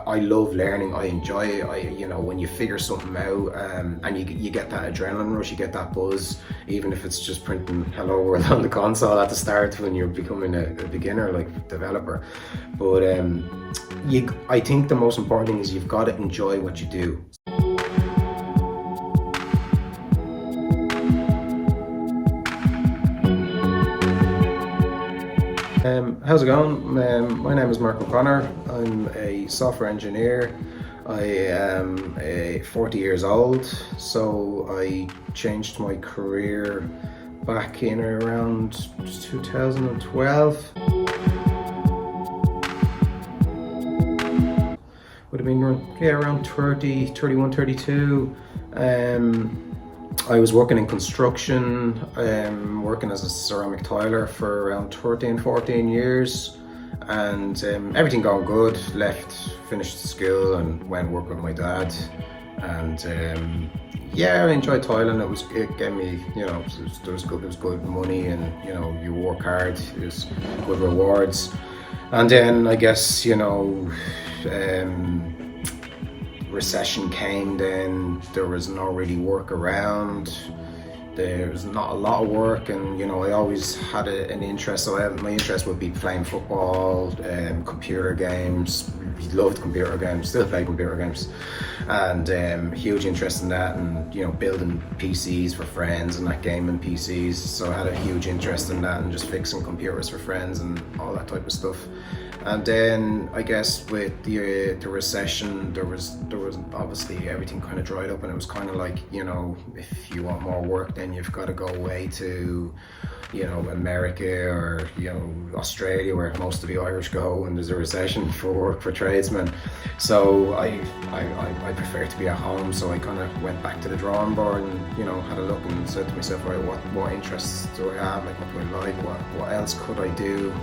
I love learning. I enjoy it. When you figure something out, and you get that adrenaline rush, you get that buzz, even if it's just printing "Hello World" on the console at the start when you're becoming a beginner, like developer. But I think the most important thing is you've got to enjoy what you do. How's it going? My name is Mark O'Connor. I'm a software engineer. I am 40 years old, so I changed my career back in around 2012. Would have been around 30, 31, 32. I was working in construction, working as a ceramic tiler for around 13, 14 years, and everything going good. Finished school and went work with my dad, and I enjoyed tiling. It gave me, there was good money, and you work hard. It was good rewards, and then I guess recession came. Then there was no really work around. There was not a lot of work, and I always had an interest. So my interest would be playing football, computer games. Loved computer games, still play computer games, and huge interest in that, and building PCs for friends and that, gaming PCs. So I had a huge interest in that and just fixing computers for friends and all that type of stuff. And then I guess with the recession, there was obviously everything kind of dried up, and it was kind of like, if you want more work, then you've got to go away to America or Australia, where most of the Irish go when there's a recession for work for tradesmen. So I prefer to be at home, so I kind of went back to the drawing board and had a look and said to myself, right, what interests do I have, like what do I like, what else could I do?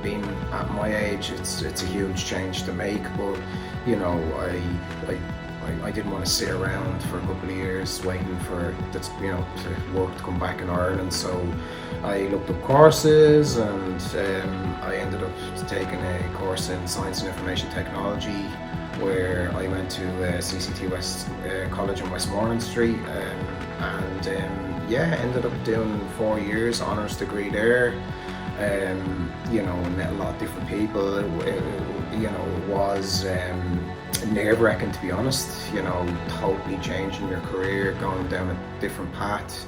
Being at my age, it's a huge change to make, but I didn't want to sit around for a couple of years waiting for to work to come back in Ireland. So I looked up courses, and I ended up taking a course in Science and Information Technology, where I went to CCT West College on Westmoreland Street, and ended up doing 4 years honours degree there. Met a lot of different people. It was nerve-wracking, to be honest. Totally changing your career, going down a different path.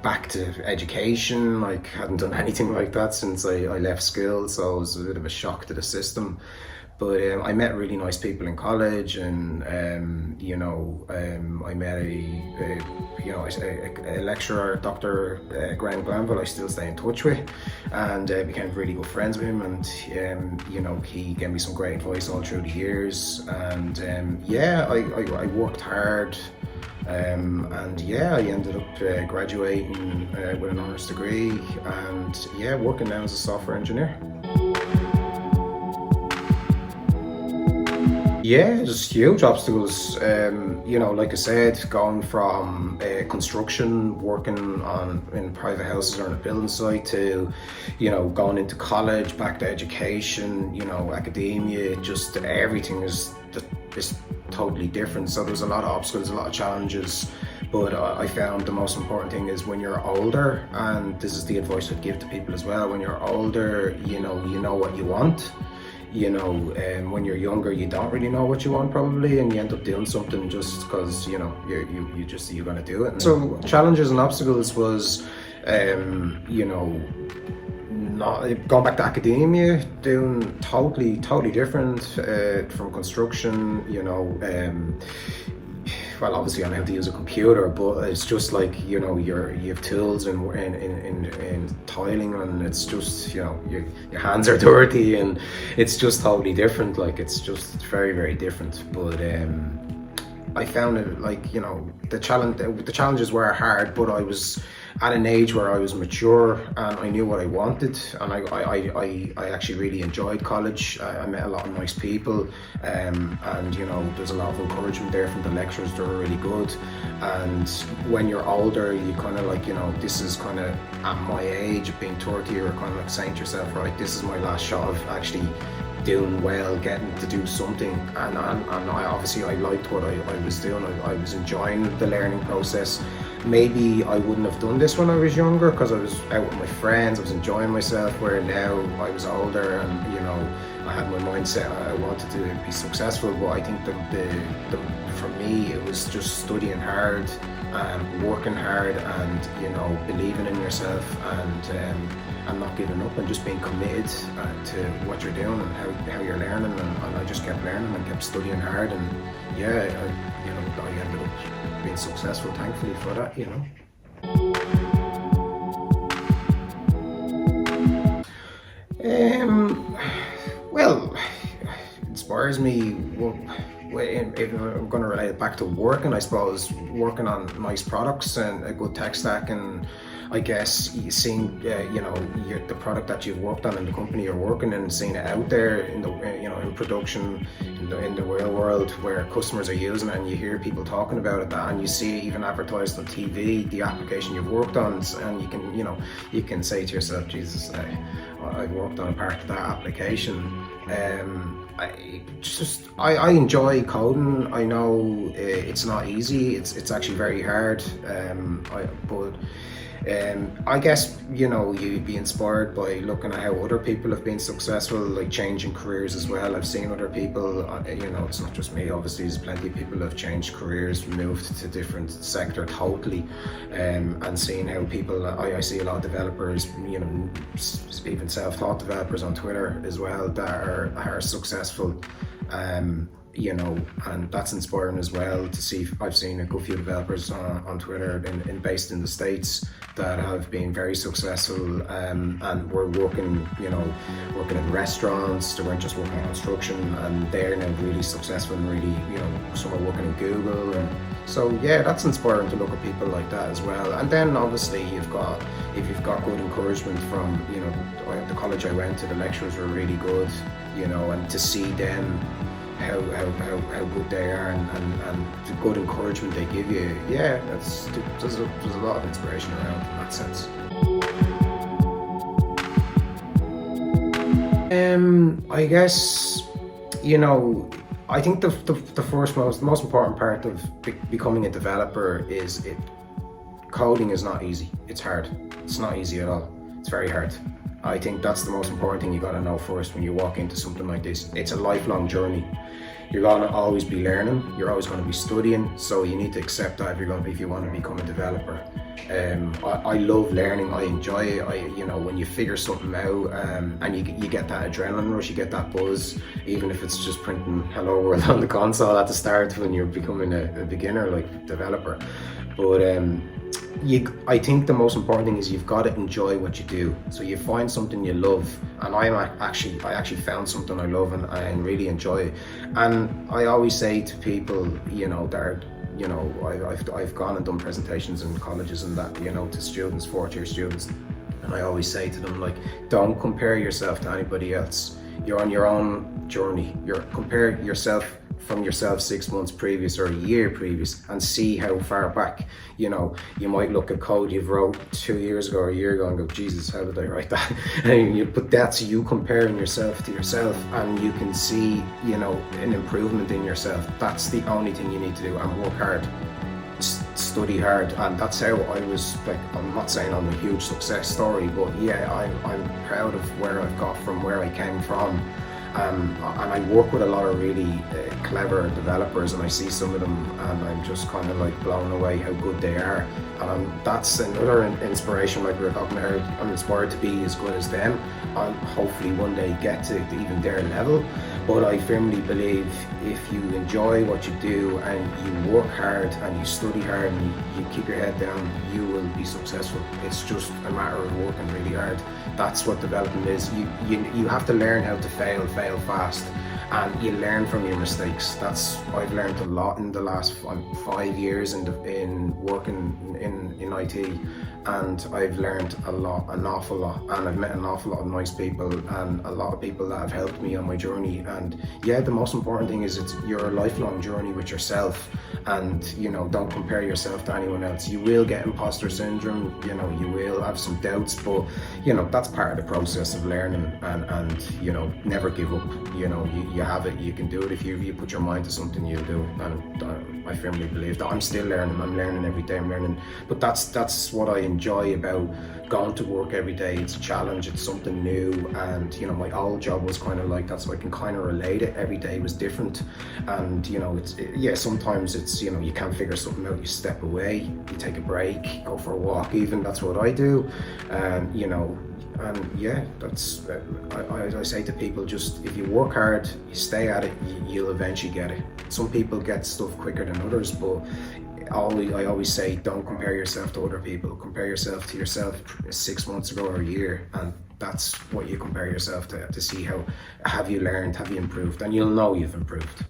Back to education, like hadn't done anything like that since I left school, so it was a bit of a shock to the system. But I met really nice people in college, and I met a lecturer, Dr. Graham Glanville, I still stay in touch with, and became really good friends with him, and he gave me some great advice all through the years, and I worked hard, and I ended up graduating with an honours degree, and working now as a software engineer. Yeah, just huge obstacles. Like I said, going from construction, working in private houses or on a building site, to, going into college, back to education, academia, just everything is totally different. So there's a lot of obstacles, a lot of challenges. But I found the most important thing is when you're older, and this is the advice I'd give to people as well, when you're older, you know what you want. When you're younger, you don't really know what you want probably, and you end up doing something just because you're going to do it. So challenges and obstacles was not going back to academia, doing totally different from construction. Well, obviously I know how to use a computer, but it's just like, you have tools in tiling, and it's just, your hands are dirty, and it's just totally different. Like, it's just very, very different. But I found it like, the challenges were hard, but I was at an age where I was mature and I knew what I wanted, and I actually really enjoyed college. I met a lot of nice people, and there's a lot of encouragement there from the lecturers. They were really good. And when you're older, you kind of like, this is kind of at my age of being 30, you're kind of like saying to yourself, right, this is my last shot of actually doing well, getting to do something, and I liked what I was doing. I was enjoying the learning process. Maybe I wouldn't have done this when I was younger because I was out with my friends, I was enjoying myself, where now I was older and I had my mindset, I wanted to be successful. But I think the for me it was just studying hard and working hard and believing in yourself and not giving up and just being committed to what you're doing and how you're learning, and I just kept learning and kept studying hard, and I ended up being successful, thankfully, for that. Well, it inspires me. Well, if I'm going to relate it back to working, I suppose working on nice products and a good tech stack, and I guess seeing the product that you've worked on in the company you're working in, seeing it out there in the in production in the real world where customers are using it, and you hear people talking about it, and you see it even advertised on TV, the application you've worked on, and you can say to yourself, Jesus, I've worked on a part of that application. I enjoy coding. I know it's not easy. It's actually very hard. But I guess you'd be inspired by looking at how other people have been successful, like changing careers as well. I've seen other people. It's not just me. Obviously, there's plenty of people who have changed careers, moved to different sector totally, and seeing how people. I see a lot of developers, even self-taught developers on Twitter as well that are successful. And that's inspiring as well to see. I've seen a good few developers on Twitter based in the States that have been very successful, and were working in restaurants. They weren't just working on construction, and they're now really successful and really, some are working in Google. And so, yeah, that's inspiring to look at people like that as well. And then obviously if you've got good encouragement from, the college I went to, the lecturers were really good, and to see them how good they are and the good encouragement they give you. Yeah, there's a lot of inspiration around in that sense. I guess, I think the most important part of becoming a developer is coding is not easy. It's hard. It's not easy at all. It's very hard. I think that's the most important thing you got to know first when you walk into something like this. It's a lifelong journey. You're going to always be learning. You're always going to be studying. So you need to accept that if you want to become a developer. I love learning. I enjoy it. When you figure something out, and you get that adrenaline rush, you get that buzz, even if it's just printing "Hello World" on the console at the start when you're becoming a beginner like developer. But I think the most important thing is you've got to enjoy what you do. So you find something you love, and I actually found something I love and I really enjoy. And I always say to people, I've gone and done presentations in colleges and that, to students, fourth year students, and I always say to them, like, don't compare yourself to anybody else. You're on your own journey. Compare yourself from yourself 6 months previous or a year previous and see how far back. You might look at code you've wrote 2 years ago or a year ago and go, Jesus, how did I write that? But that's you comparing yourself to yourself, and you can see an improvement in yourself. That's the only thing you need to do, and work hard, study hard. And that's how I was, like, I'm not saying I'm a huge success story, but yeah, I'm proud of where I've got from where I came from. And I work with a lot of really clever developers, and I see some of them and I'm just kind of like blown away how good they are. That's another inspiration, like we were talking about. I'm inspired to be as good as them. I'll hopefully one day get to even their level. But I firmly believe if you enjoy what you do and you work hard and you study hard and you keep your head down, you will be successful. It's just a matter of working really hard. That's what development is. You have to learn how to fail fast, and you learn from your mistakes. I've learned a lot in the last 5 years in working in IT, and I've learned an awful lot, and I've met an awful lot of nice people and a lot of people that have helped me on my journey. And yeah, the most important thing is it's your lifelong journey with yourself, and don't compare yourself to anyone else. You will get imposter syndrome, you will have some doubts, but that's part of the process of learning, and never give up. You have it, you can do it. If you put your mind to something, you'll do it. And I firmly believe that. I'm still learning. I'm learning every day. I'm learning, but that's what I enjoy about going to work every day. It's a challenge. It's something new, and my old job was kind of like that, so I can kind of relate it. Every day was different, and sometimes it's you can't figure something out. You step away, you take a break, go for a walk. Even that's what I do, and that's I say to people, just if you work hard, you stay at it, you'll eventually get it. Some people get stuff quicker than others, but I always say, don't compare yourself to other people. Compare yourself to yourself 6 months ago or a year, and that's what you compare yourself to see how have you learned, have you improved, and you'll know you've improved.